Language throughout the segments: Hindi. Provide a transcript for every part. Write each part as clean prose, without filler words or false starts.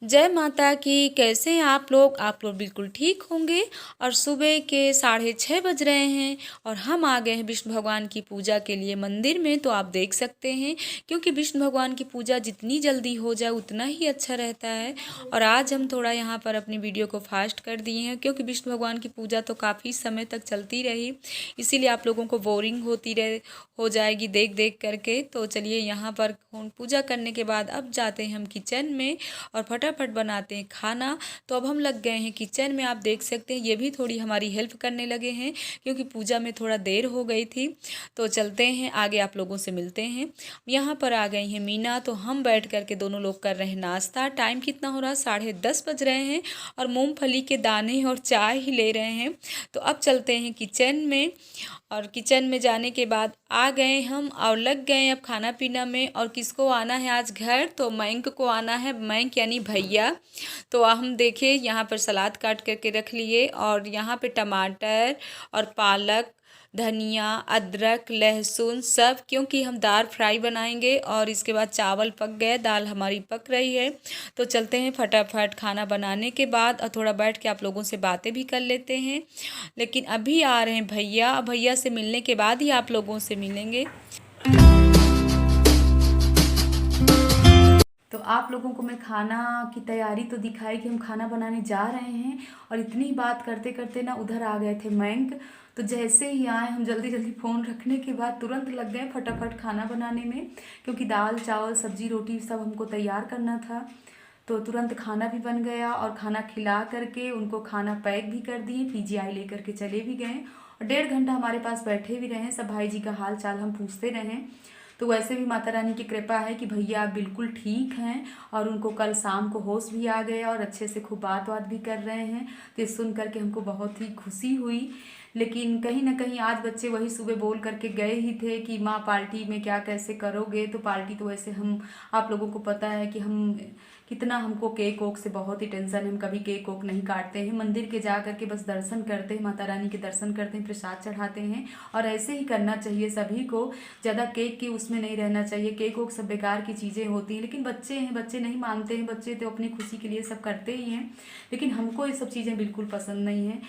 जय माता की। कैसे हैं आप लोग? आप लोग बिल्कुल ठीक होंगे। और सुबह के 6:30 बज रहे हैं और हम आ गए हैं विष्णु भगवान की पूजा के लिए मंदिर में। तो आप देख सकते हैं, क्योंकि विष्णु भगवान की पूजा जितनी जल्दी हो जाए उतना ही अच्छा रहता है। और आज हम थोड़ा यहाँ पर अपनी वीडियो को फास्ट कर दिए हैं, क्योंकि विष्णु भगवान की पूजा तो काफ़ी समय तक चलती रही, इसीलिए आप लोगों को बोरिंग हो जाएगी देख देख करके। तो चलिए, यहाँ पर पूजा करने के बाद अब जाते हैं हम किचन में और फटाफट बनाते हैं खाना। तो अब हम लग गए हैं किचन में। आप देख सकते हैं, ये भी थोड़ी हमारी हेल्प करने लगे हैं, क्योंकि पूजा में थोड़ा देर हो गई थी। तो चलते हैं आगे, आप लोगों से मिलते हैं। यहाँ पर आ गई हैं मीना, तो हम बैठ करके दोनों लोग कर रहे हैं नाश्ता। टाइम कितना हो रहा है? 10:30 बज रहे हैं और मूंगफली के दाने और चाय ही ले रहे हैं। तो अब चलते हैं किचन में, और किचन में जाने के बाद आ गए हम और लग गए अब खाना पीना में। और किसको आना है आज घर? तो मयंक को आना है, मयंक यानी भैया। तो हम देखे यहाँ पर सलाद काट करके रख लिए, और यहाँ पे टमाटर और पालक, धनिया, अदरक, लहसुन सब, क्योंकि हम दाल फ्राई बनाएंगे। और इसके बाद चावल पक गए, दाल हमारी पक रही है। तो चलते हैं फटाफट खाना बनाने के बाद, और थोड़ा बैठ के आप लोगों से बातें भी कर लेते हैं। लेकिन अभी आ रहे हैं भैया, भैया से मिलने के बाद ही आप लोगों से मिलेंगे। तो आप लोगों को मैं खाना की तैयारी तो दिखाई कि हम खाना बनाने जा रहे हैं, और इतनी बात करते करते ना उधर आ गए थे मयंक। तो जैसे ही आए हम जल्दी जल्दी फ़ोन रखने के बाद तुरंत लग गए फटाफट खाना बनाने में, क्योंकि दाल चावल सब्जी रोटी सब हमको तैयार करना था। तो तुरंत खाना भी बन गया, और खाना खिला करके उनको खाना पैक भी कर दिए, पीजीआई लेकर के चले भी गए। और 1.5 घंटा हमारे पास बैठे भी रहे, सब भाई जी का हाल चाल हम पूछते रहे। तो वैसे भी माता रानी की कृपा है कि भैया आप बिल्कुल ठीक हैं, और उनको कल शाम को होश भी आ गया और अच्छे से खूब बात भी कर रहे हैं। तो ये सुन करके हमको बहुत ही खुशी हुई। लेकिन कहीं ना कहीं आज बच्चे वही सुबह बोल करके गए ही थे कि माँ पार्टी में क्या कैसे करोगे? तो पार्टी तो वैसे हम, आप लोगों को पता है कि हम कितना, हमको केक ओक से बहुत ही टेंशन है। हम कभी केक ओक नहीं काटते हैं, मंदिर के जा करके बस दर्शन करते हैं, माता रानी के दर्शन करते हैं, प्रसाद चढ़ाते हैं। और ऐसे ही करना चाहिए सभी को, ज़्यादा केक की उसमें नहीं रहना चाहिए। केक ओक सब बेकार की चीज़ें होती हैं, लेकिन बच्चे हैं, बच्चे नहीं मानते हैं। बच्चे तो अपनी खुशी के लिए सब करते ही हैं, लेकिन हमको ये सब चीज़ें बिल्कुल पसंद नहीं हैं।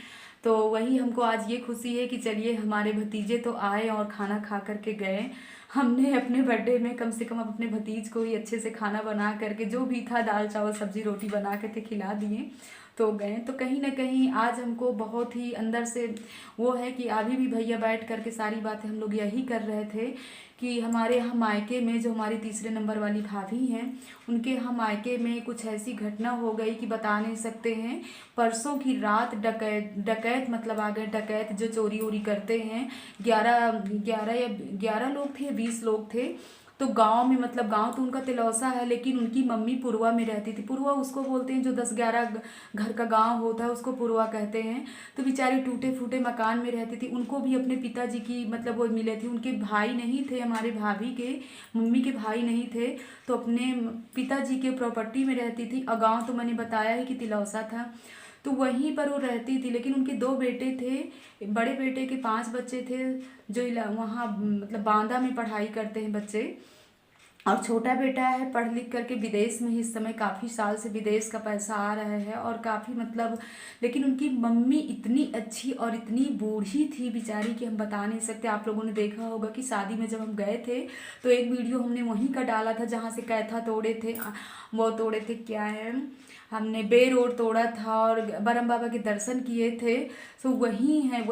तो वही हमको आज ये खुशी है कि चलिए हमारे भतीजे तो आए और खाना खा करके गए। हमने अपने बर्थडे में कम से कम अपने भतीज को ही अच्छे से खाना बना करके, जो भी था दाल चावल सब्जी रोटी बना करके खिला दिए, तो गए। तो कहीं ना कहीं आज हमको बहुत ही अंदर से वो है कि अभी भी भैया बैठ करके सारी बातें हम लोग यही कर रहे थे कि हमारे यहाँ मायके में जो हमारी तीसरे नंबर वाली भाभी हैं, उनके यहाँ मायके में कुछ ऐसी घटना हो गई कि बता नहीं सकते हैं। परसों की रात डकैत डकैत मतलब आ गए डकैत, जो चोरी वोरी करते हैं। 11 लोग थे, 20 लोग थे। तो गांव में, मतलब गांव तो उनका तिलौसा है, लेकिन उनकी मम्मी पुरवा में रहती थी। पुरवा उसको बोलते हैं जो 10-11 घर का गांव होता है, उसको पुरवा कहते हैं। तो बेचारी टूटे फूटे मकान में रहती थी। उनको भी अपने पिताजी की मतलब वो मिले थे, उनके भाई नहीं थे, हमारे भाभी के मम्मी के भाई नहीं थे। तो अपने पिताजी के प्रॉपर्टी में रहती थी, और गाँव तो मैंने बताया है कि तिलौसा था। तो वहीं पर वो रहती थी। लेकिन उनके 2 बेटे थे, बड़े बेटे के 5 बच्चे थे, जो वहाँ मतलब बांदा में पढ़ाई करते हैं बच्चे। और छोटा बेटा है, पढ़ लिख करके विदेश में ही इस समय, काफ़ी साल से विदेश का पैसा आ रहा है, और काफ़ी मतलब। लेकिन उनकी मम्मी इतनी अच्छी और इतनी बूढ़ी थी बेचारी कि हम बता नहीं सकते। आप लोगों ने देखा होगा कि शादी में जब हम गए थे, तो एक वीडियो हमने वहीं का डाला था जहाँ से कैथा तोड़े थे, वो तोड़े थे, क्या है, हमने बेर ओर तोड़ा था और बरम बाबा के दर्शन किए थे। तो वही है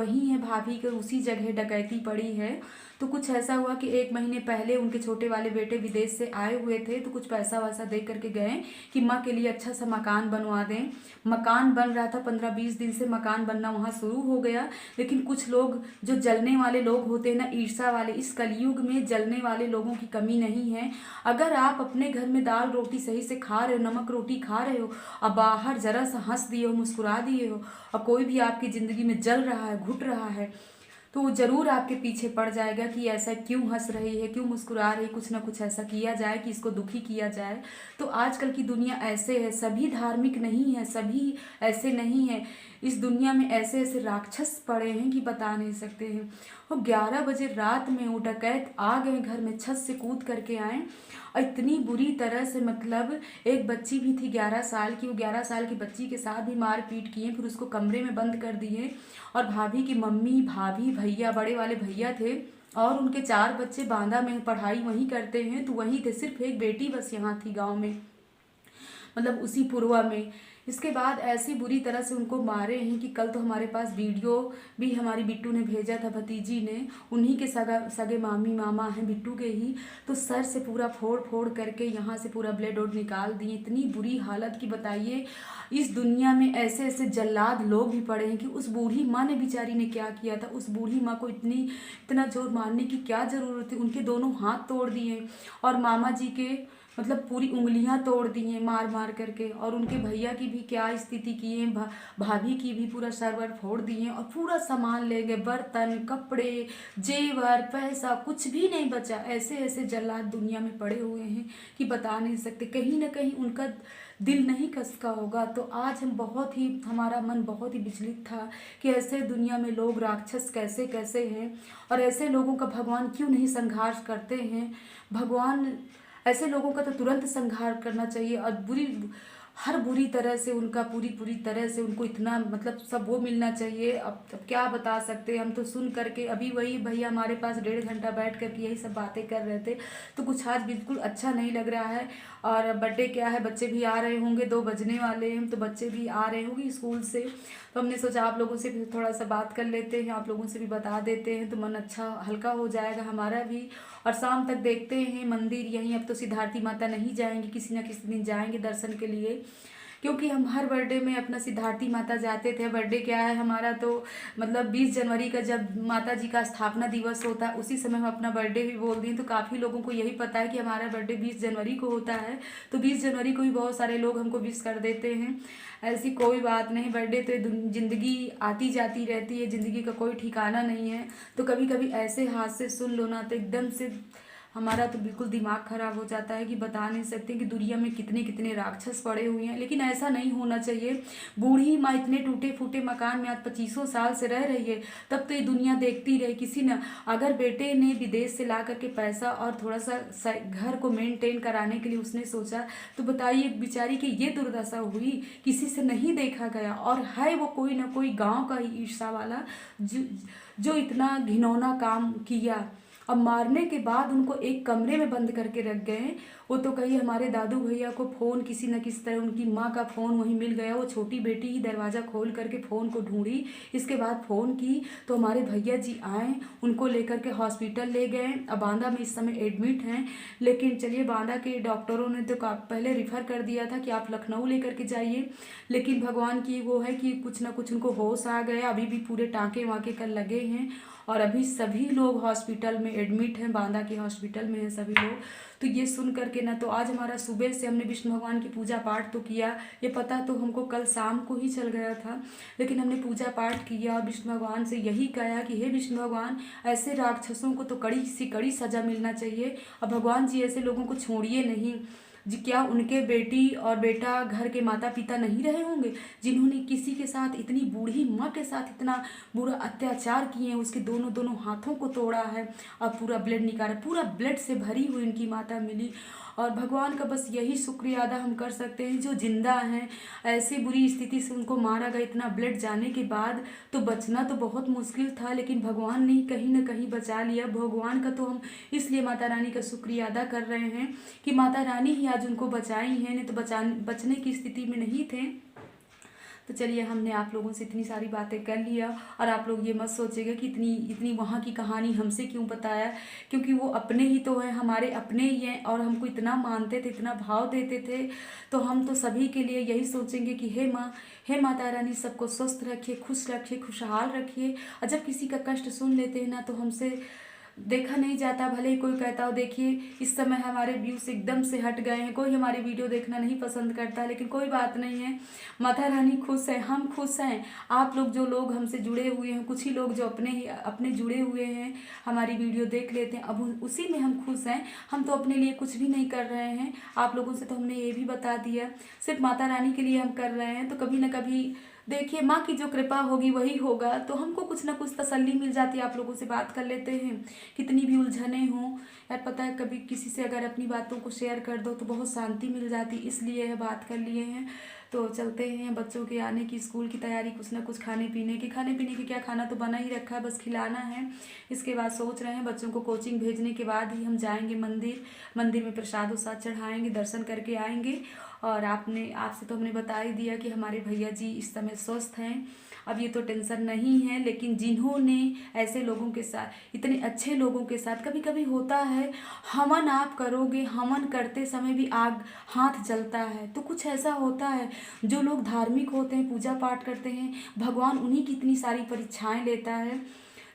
भाभी के, उसी जगह डकैती पड़ी है। तो कुछ ऐसा हुआ कि 1 महीने पहले उनके छोटे वाले बेटे विदेश से आए हुए थे, तो कुछ पैसा वैसा दे करके गए कि माँ के लिए अच्छा सा मकान बनवा दें। मकान बन रहा था, 15-20 दिन से मकान बनना वहाँ शुरू हो गया। लेकिन कुछ लोग जो जलने वाले लोग होते हैं ना, ईर्ष्या वाले, इस कलयुग में जलने वाले लोगों की कमी नहीं है। अगर आप अपने घर में दाल रोटी सही से खा रहे हो, नमक रोटी खा रहे हो, और बाहर जरा सा हंस दिए हो, मुस्कुरा दिए हो, और कोई भी आपकी ज़िंदगी में जल रहा है, घुट रहा है, तो वो ज़रूर आपके पीछे पड़ जाएगा कि ऐसा क्यों हंस रही है, क्यों मुस्कुरा रही है। कुछ ना कुछ ऐसा किया जाए कि इसको दुखी किया जाए। तो आजकल की दुनिया ऐसे है, सभी धार्मिक नहीं है, सभी ऐसे नहीं है। इस दुनिया में ऐसे ऐसे राक्षस पड़े हैं कि बता नहीं सकते हैं। और 11 बजे रात में वो डकैत आ गए घर में, छत से कूद करके आए, और इतनी बुरी तरह से मतलब एक बच्ची भी थी 11 साल की, वो 11 साल की बच्ची के साथ भी मार पीट किए, फिर उसको कमरे में बंद कर दिए। और भाभी की मम्मी, भाभी, भैया, बड़े वाले भैया थे और उनके 4 बच्चे बांदा में पढ़ाई वहीं करते हैं, तो वहीं थे। सिर्फ एक बेटी बस यहाँ थी गाँव में, मतलब उसी पुरवा में। इसके बाद ऐसी बुरी तरह से उनको मारे हैं कि कल तो हमारे पास वीडियो भी हमारी बिट्टू ने भेजा था, भतीजी ने, उन्हीं के सगे मामी मामा हैं बिट्टू के ही, तो सर से पूरा फोड़ फोड़ करके यहाँ से पूरा ब्लड वोड निकाल दिए। इतनी बुरी हालत की बताइए, इस दुनिया में ऐसे ऐसे जल्लाद लोग भी पड़े हैं कि उस बूढ़ी माँ ने बेचारी ने क्या किया था। उस बूढ़ी माँ को इतना जोर मारने की क्या ज़रूरत थी। उनके दोनों हाथ तोड़ दिए और मामा जी के मतलब पूरी उंगलियां तोड़ दी हैं मार मार करके। और उनके भैया की भी क्या स्थिति की है, भाभी की भी पूरा सरवर फोड़ दिए और पूरा सामान ले गए, बर्तन, कपड़े, जेवर, पैसा, कुछ भी नहीं बचा। ऐसे ऐसे जल्लाद दुनिया में पड़े हुए हैं कि बता नहीं सकते। कहीं ना कहीं उनका दिल नहीं कसका होगा। तो आज हमारा मन बहुत ही विचलित था कि ऐसे दुनिया में लोग राक्षस कैसे कैसे हैं और ऐसे लोगों का भगवान क्यों नहीं संहार करते हैं। भगवान ऐसे लोगों का तो तुरंत संहार करना चाहिए और हर बुरी तरह से उनका पूरी तरह से उनको इतना मतलब सब वो मिलना चाहिए। अब क्या बता सकते हैं हम, तो सुन करके अभी वही भैया हमारे पास 1.5 घंटा बैठ करके यही सब बातें कर रहे थे, तो कुछ आज बिल्कुल अच्छा नहीं लग रहा है। और बर्थडे क्या है, बच्चे भी आ रहे होंगे, 2 बजने वाले हैं, तो बच्चे भी आ रहे होंगे स्कूल से, तो हमने सोचा आप लोगों से भी थोड़ा सा बात कर लेते हैं, आप लोगों से भी बता देते हैं, तो मन अच्छा हल्का हो जाएगा हमारा भी। और शाम तक देखते हैं मंदिर यहीं, अब तो सिद्धार्थी माता नहीं जाएंगे, किसी न किसी दिन जाएंगे दर्शन के लिए, क्योंकि हम हर बर्थडे में अपना सिद्धार्थी माता जाते थे। बर्थडे क्या है हमारा, तो मतलब 20 जनवरी का जब माता जी का स्थापना दिवस होता है उसी समय हम अपना बर्थडे भी बोल दिए। तो काफ़ी लोगों को यही पता है कि हमारा बर्थडे 20 जनवरी को होता है, तो 20 जनवरी को भी बहुत सारे लोग हमको विश कर देते हैं। ऐसी कोई बात नहीं, बर्थडे तो ज़िंदगी आती जाती रहती है, ज़िंदगी का कोई ठिकाना नहीं है। तो कभी कभी ऐसे हादसे सुन लो ना तो एकदम से हमारा तो बिल्कुल दिमाग खराब हो जाता है कि बता नहीं सकते कि दुनिया में कितने कितने राक्षस पड़े हुए हैं। लेकिन ऐसा नहीं होना चाहिए। बूढ़ी माँ इतने टूटे फूटे मकान में आज 25 साल से रह रही है, तब तो ये दुनिया देखती रहे। किसी ने अगर बेटे ने विदेश से ला करके पैसा और थोड़ा सा घर को मेंटेन कराने के लिए उसने सोचा, तो बताइए बेचारी की ये दुर्दशा हुई, किसी से नहीं देखा गया। और है वो कोई ना कोई गाँव का ही ईर्षा वाला जो इतना घिनौना काम किया। अब मारने के बाद उनको एक कमरे में बंद करके रख गए। वो तो कहीं हमारे दादू भैया को फ़ोन किसी न किसी तरह उनकी माँ का फ़ोन वहीं मिल गया। वो छोटी बेटी ही दरवाज़ा खोल करके फ़ोन को ढूंढी, इसके बाद फ़ोन की तो हमारे भैया जी आए, उनको लेकर के हॉस्पिटल ले गए। अब बांदा में इस समय एडमिट हैं, लेकिन चलिए बांदा के डॉक्टरों ने तो पहले रिफ़र कर दिया था कि आप लखनऊ लेकर के जाइए, लेकिन भगवान की वो है कि कुछ ना कुछ उनको होश आ गया। अभी भी पूरे टाँके वाँके कर लगे हैं और अभी सभी लोग हॉस्पिटल में एडमिट हैं, बांदा के हॉस्पिटल में हैं सभी लोग। तो ये सुन करके ना, तो आज हमारा सुबह से हमने विष्णु भगवान की पूजा पाठ तो किया, ये पता तो हमको कल शाम को ही चल गया था, लेकिन हमने पूजा पाठ किया और विष्णु भगवान से यही कहा कि हे विष्णु भगवान, ऐसे राक्षसों को तो कड़ी से कड़ी सजा मिलना चाहिए और भगवान जी ऐसे लोगों को छोड़िए नहीं जी। क्या उनके बेटी और बेटा घर के माता पिता नहीं रहे होंगे जिन्होंने किसी के साथ, इतनी बूढ़ी माँ के साथ इतना बुरा अत्याचार किए हैं, उसके दोनों दोनों हाथों को तोड़ा है और पूरा ब्लड निकाला, पूरा ब्लड से भरी हुई उनकी माता मिली। और भगवान का बस यही शुक्रिया अदा हम कर सकते हैं जो जिंदा हैं। ऐसी बुरी स्थिति से उनको मारा गया, इतना ब्लड जाने के बाद तो बचना तो बहुत मुश्किल था, लेकिन भगवान ने कहीं ना कहीं बचा लिया। भगवान का तो हम इसलिए माता रानी का शुक्रिया अदा कर रहे हैं कि माता रानी ही आज उनको बचाई हैं, नहीं तो बचने की स्थिति में नहीं थे। तो चलिए हमने आप लोगों से इतनी सारी बातें कर लिया और आप लोग ये मत सोचिएगा कि इतनी वहाँ की कहानी हमसे क्यों बताया, क्योंकि वो अपने ही तो हैं, हमारे अपने ही हैं और हमको इतना मानते थे, इतना भाव देते थे। तो हम तो सभी के लिए यही सोचेंगे कि हे माँ, हे माता रानी सबको स्वस्थ रखिए, खुश रखिए, खुशहाल रखिए। और जब किसी का कष्ट सुन लेते हैं ना तो हमसे देखा नहीं जाता, भले ही कोई कहता हो। देखिए इस समय हमारे व्यूज़ एकदम से हट गए हैं, कोई हमारी वीडियो देखना नहीं पसंद करता, लेकिन कोई बात नहीं है, माता रानी खुश है, हम खुश हैं। आप लोग जो लोग हमसे जुड़े हुए हैं, कुछ ही लोग जो अपने जुड़े हुए हैं, हमारी वीडियो देख लेते हैं, अब उसी में हम खुश हैं। हम तो अपने लिए कुछ भी नहीं कर रहे हैं, आप लोगों से तो हमने ये भी बता दिया, सिर्फ माता रानी के लिए हम कर रहे हैं। तो कभी ना कभी देखिए माँ की जो कृपा होगी वही होगा, तो हमको कुछ ना कुछ तसल्ली मिल जाती है। आप लोगों से बात कर लेते हैं, कितनी भी उलझने हों यार, पता है कभी किसी से अगर अपनी बातों को शेयर कर दो तो बहुत शांति मिल जाती, इसलिए यह बात कर लिए हैं। तो चलते हैं बच्चों के आने की, स्कूल की तैयारी, कुछ ना कुछ खाने पीने की क्या, खाना तो बना ही रखा है, बस खिलाना है। इसके बाद सोच रहे हैं बच्चों को कोचिंग भेजने के बाद ही हम जाएंगे मंदिर में प्रसाद वसाद चढ़ाएंगे, दर्शन करके आएंगे। और आपसे तो हमने बता ही दिया कि हमारे भैया जी इस समय स्वस्थ हैं, अब ये तो टेंशन नहीं है। लेकिन जिन्होंने ऐसे लोगों के साथ, इतने अच्छे लोगों के साथ, कभी कभी होता है हवन आप करोगे, हवन करते समय भी आग हाथ जलता है, तो कुछ ऐसा होता है। जो लोग धार्मिक होते हैं, पूजा पाठ करते हैं, भगवान उन्हीं की इतनी सारी परीक्षाएं लेता है।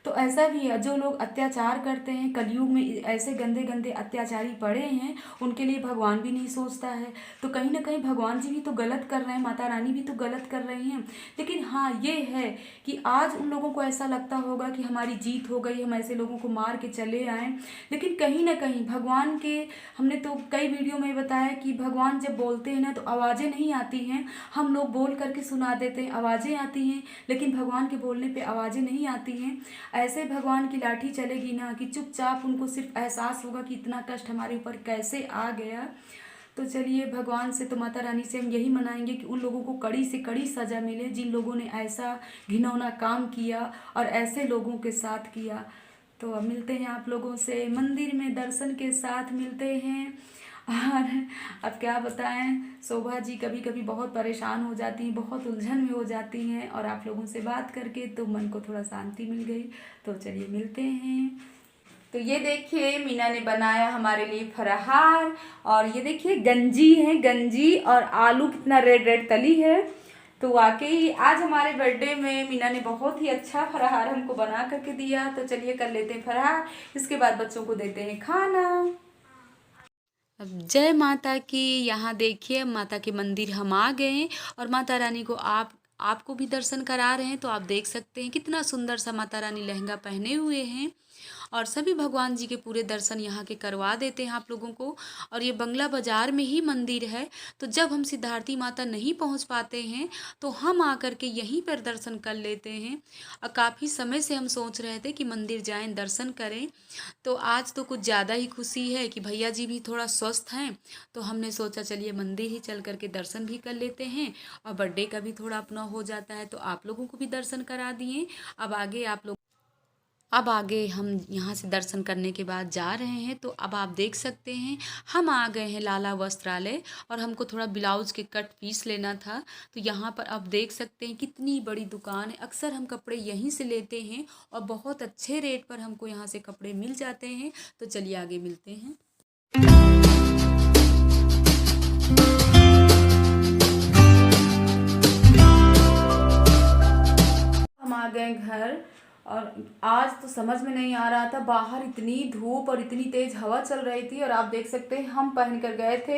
तो ऐसा भी है, जो लोग अत्याचार करते हैं, कलयुग में ऐसे गंदे गंदे अत्याचारी पड़े हैं, उनके लिए भगवान भी नहीं सोचता है। तो कहीं ना कहीं भगवान जी भी तो गलत कर रहे हैं, माता रानी भी तो गलत कर रही हैं। लेकिन हाँ ये है कि आज उन लोगों को ऐसा लगता होगा कि हमारी जीत हो गई, हम ऐसे लोगों को मार के चले आए। लेकिन कहीं ना कहीं भगवान के, हमने तो कई वीडियो में बताया कि भगवान जब बोलते हैं ना तो आवाज़ें नहीं आती हैं, हम लोग बोल करके सुना देते हैं, आवाज़ें आती हैं, लेकिन भगवान के बोलने पे आवाज़ें नहीं आती हैं। ऐसे भगवान की लाठी चलेगी ना कि चुपचाप उनको सिर्फ एहसास होगा कि इतना कष्ट हमारे ऊपर कैसे आ गया। तो चलिए भगवान से, तो माता रानी से हम यही मनाएंगे कि उन लोगों को कड़ी से कड़ी सज़ा मिले जिन लोगों ने ऐसा घिनौना काम किया और ऐसे लोगों के साथ किया। तो अब मिलते हैं आप लोगों से मंदिर में, दर्शन के साथ मिलते हैं। और अब क्या बताएं, शोभा जी कभी कभी बहुत परेशान हो जाती हैं, बहुत उलझन में हो जाती हैं, और आप लोगों से बात करके तो मन को थोड़ा शांति मिल गई। तो चलिए मिलते हैं। तो ये देखिए मीना ने बनाया हमारे लिए फराहार, और ये देखिए गंजी है, गंजी और आलू कितना रेड रेड तली है। तो वाकई आज हमारे बर्थडे में मीना ने बहुत ही अच्छा फराहार हमको बना करके दिया। तो चलिए कर लेते हैं फराहार, इसके बाद बच्चों को देते हैं खाना। अब जय माता की। यहाँ देखिए माता के मंदिर हम आ गए हैं, और माता रानी को आपको भी दर्शन करा रहे हैं। तो आप देख सकते हैं कितना सुंदर सा माता रानी लहंगा पहने हुए हैं, और सभी भगवान जी के पूरे दर्शन यहाँ के करवा देते हैं आप लोगों को। और ये बंगला बाजार में ही मंदिर है, तो जब हम सिद्धार्थी माता नहीं पहुँच पाते हैं तो हम आकर के यहीं पर दर्शन कर लेते हैं। और काफ़ी समय से हम सोच रहे थे कि मंदिर जाएं, दर्शन करें। तो आज तो कुछ ज़्यादा ही खुशी है कि भैया जी भी थोड़ा स्वस्थ हैं, तो हमने सोचा चलिए मंदिर ही चल करके दर्शन भी कर लेते हैं, और बर्थडे का भी थोड़ा अपना हो जाता है। तो आप लोगों को भी दर्शन करा दिए। अब आगे हम यहाँ से दर्शन करने के बाद जा रहे हैं। तो अब आप देख सकते हैं हम आ गए हैं लाला वस्त्रालय, और हमको थोड़ा ब्लाउज के कट पीस लेना था। तो यहाँ पर आप देख सकते हैं कितनी बड़ी दुकान है। अक्सर हम कपड़े यहीं से लेते हैं, और बहुत अच्छे रेट पर हमको यहाँ से कपड़े मिल जाते हैं। तो चलिए आगे मिलते हैं। हम आ गए घर, और आज तो समझ में नहीं आ रहा था, बाहर इतनी धूप और इतनी तेज हवा चल रही थी। और आप देख सकते हैं हम पहन कर गए थे,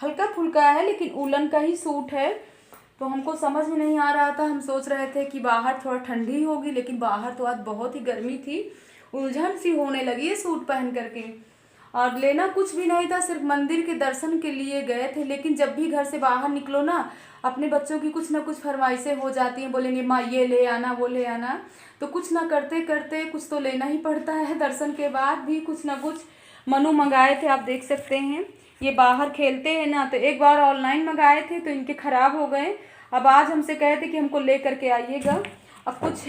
हल्का फुल्का है लेकिन उलन का ही सूट है। तो हमको समझ में नहीं आ रहा था, हम सोच रहे थे कि बाहर थोड़ा ठंडी होगी, लेकिन बाहर तो आज बहुत ही गर्मी थी, उलझन सी होने लगी है सूट पहन करके। और लेना कुछ भी नहीं था, सिर्फ मंदिर के दर्शन के लिए गए थे। लेकिन जब भी घर से बाहर निकलो ना, अपने बच्चों की कुछ ना कुछ फरमाइशें हो जाती हैं, बोलेंगे माँ ये ले आना, वो ले आना। तो कुछ ना करते करते कुछ तो लेना ही पड़ता है। दर्शन के बाद भी कुछ ना कुछ मनु मंगाए थे, आप देख सकते हैं। ये बाहर खेलते हैं ना, तो एक बार ऑनलाइन मंगाए थे तो इनके ख़राब हो गए। अब आज हमसे कहे थे कि हमको ले करके आइएगा, अब कुछ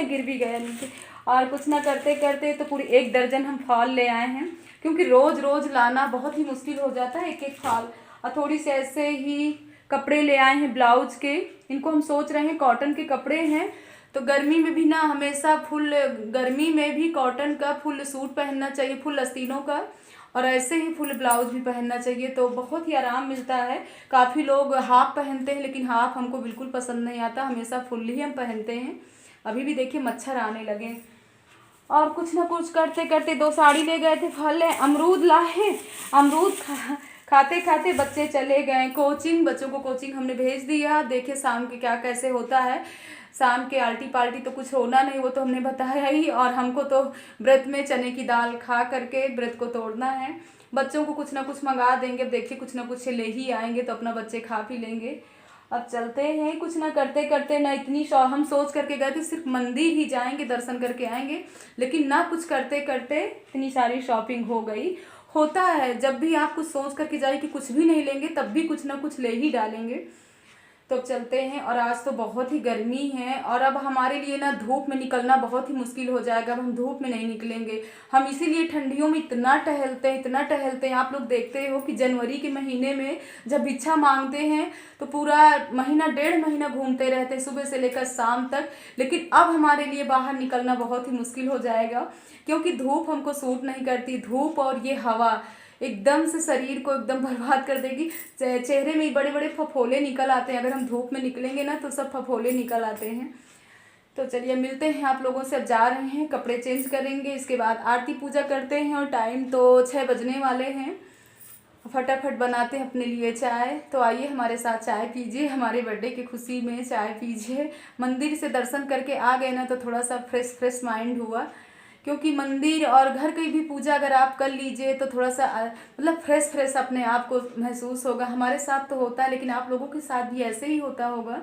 गिर भी गया नीचे। और कुछ ना करते करते तो पूरी 1 दर्जन हम फॉल ले आए हैं, क्योंकि रोज़ रोज़ लाना बहुत ही मुश्किल हो जाता है, एक एक फॉल। और थोड़ी से ऐसे ही कपड़े ले आए हैं ब्लाउज के, इनको हम सोच रहे हैं कॉटन के कपड़े हैं। तो गर्मी में भी ना हमेशा गर्मी में भी कॉटन का फुल सूट पहनना चाहिए, फुल आस्तीनों का, और ऐसे ही फुल ब्लाउज भी पहनना चाहिए, तो बहुत ही आराम मिलता है। काफ़ी लोग हाफ पहनते हैं, लेकिन हाफ हमको बिल्कुल पसंद नहीं आता, हमेशा फुल ही हम पहनते हैं। अभी भी देखिए मच्छर आने लगे। और कुछ ना कुछ करते करते 2 साड़ी ले गए थे, फल है, अमरूद लाए, अमरूद खाते खाते बच्चे चले गए कोचिंग। बच्चों को कोचिंग हमने भेज दिया। देखिए शाम के क्या कैसे होता है, शाम के आल्टी पाल्टी तो कुछ होना नहीं, वो तो हमने बताया ही। और हमको तो व्रत में चने की दाल खा करके व्रत को तोड़ना है। बच्चों को कुछ ना कुछ मंगा देंगे, अब देखिए कुछ ना कुछ ले ही आएंगे, तो अपना बच्चे खा पी लेंगे। अब चलते हैं। कुछ ना करते करते ना इतनी हम सोच करके गए थे सिर्फ मंदिर ही जाएंगे, दर्शन करके आएंगे, लेकिन ना कुछ करते करते इतनी सारी शॉपिंग हो गई। होता है जब भी आप कुछ सोच करके जाए कि कुछ भी नहीं लेंगे, तब भी कुछ ना कुछ ले ही डालेंगे। तो अब चलते हैं। और आज तो बहुत ही गर्मी है और अब हमारे लिए ना धूप में निकलना बहुत ही मुश्किल हो जाएगा। अब हम धूप में नहीं निकलेंगे। हम इसीलिए ठंडियों में इतना टहलते हैं, इतना टहलते हैं। आप लोग देखते हो कि जनवरी के महीने में जब भिक्षा मांगते हैं तो पूरा महीना, 1.5 महीना घूमते रहते हैं सुबह से लेकर शाम तक। लेकिन अब हमारे लिए बाहर निकलना बहुत ही मुश्किल हो जाएगा, क्योंकि धूप हमको सूट नहीं करती। धूप और ये हवा एकदम से शरीर को एकदम बर्बाद कर देगी। चेहरे में बड़े बड़े फफोले निकल आते हैं। अगर हम धूप में निकलेंगे ना तो सब फफोले निकल आते हैं। तो चलिए मिलते हैं आप लोगों से। अब जा रहे हैं, कपड़े चेंज करेंगे, इसके बाद आरती पूजा करते हैं। और टाइम तो 6 बजने वाले हैं। फटाफट बनाते हैं अपने लिए चाय। तो आइए हमारे साथ चाय पीजिए, हमारे बर्थडे की खुशी में चाय पीजिए। मंदिर से दर्शन करके आ गए ना तो थोड़ा सा फ्रेश माइंड हुआ, क्योंकि मंदिर और घर की भी पूजा अगर आप कर लीजिए तो थोड़ा सा मतलब फ्रेश अपने आप को महसूस होगा। हमारे साथ तो होता है, लेकिन आप लोगों के साथ भी ऐसे ही होता होगा।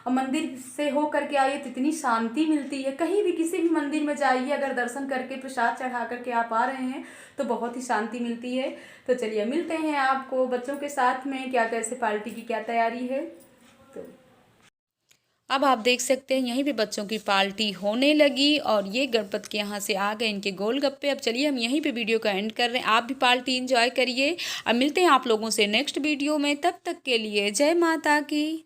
और मंदिर से हो करके आइए तो इतनी शांति मिलती है। कहीं भी किसी भी मंदिर में जाइए, अगर दर्शन करके प्रसाद चढ़ा करके आप आ रहे हैं तो बहुत ही शांति मिलती है। तो चलिए मिलते हैं आपको बच्चों के साथ में, क्या कैसे पार्टी की क्या तैयारी है। तो अब आप देख सकते हैं यहीं पे बच्चों की पार्टी होने लगी और ये गणपत के यहाँ से आ गए इनके गोलगप्पे। अब चलिए हम यहीं पे वीडियो का एंड कर रहे हैं। आप भी पार्टी एंजॉय करिए। अब मिलते हैं आप लोगों से नेक्स्ट वीडियो में। तब तक के लिए जय माता की।